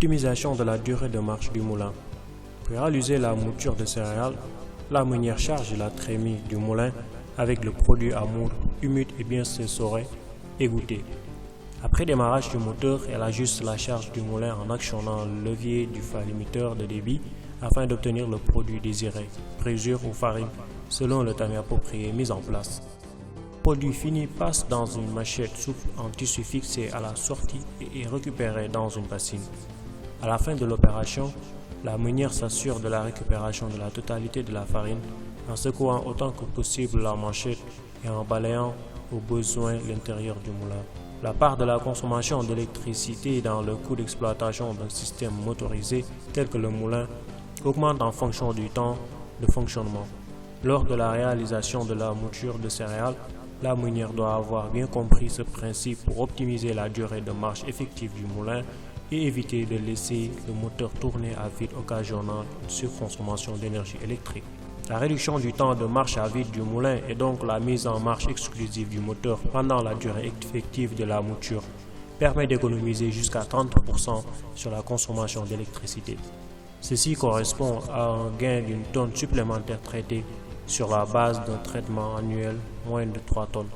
Optimisation de la durée de marche du moulin. Pour réaliser la mouture de céréales, la meunière charge la trémie du moulin avec le produit à moudre humide et bien essoré et goûté. Après démarrage du moteur, elle ajuste la charge du moulin en actionnant le levier du limiteur de débit afin d'obtenir le produit désiré, présure ou farine, selon le tamis approprié mis en place. Le produit fini passe dans une machette souple en tissu fixé à la sortie et est récupéré dans une bassine. À la fin de l'opération, la meunière s'assure de la récupération de la totalité de la farine en secouant autant que possible la manchette et en balayant au besoin l'intérieur du moulin. La part de la consommation d'électricité dans le coût d'exploitation d'un système motorisé tel que le moulin augmente en fonction du temps de fonctionnement. Lors de la réalisation de la mouture de céréales, la meunière doit avoir bien compris ce principe pour optimiser la durée de marche effective du moulin et éviter de laisser le moteur tourner à vide occasionnant une surconsommation d'énergie électrique. La réduction du temps de marche à vide du moulin est donc la mise en marche exclusive du moteur pendant la durée effective de la mouture, permet d'économiser jusqu'à 30% sur la consommation d'électricité. Ceci correspond à un gain d'une tonne supplémentaire traitée sur la base d'un traitement annuel moins de 3 tonnes.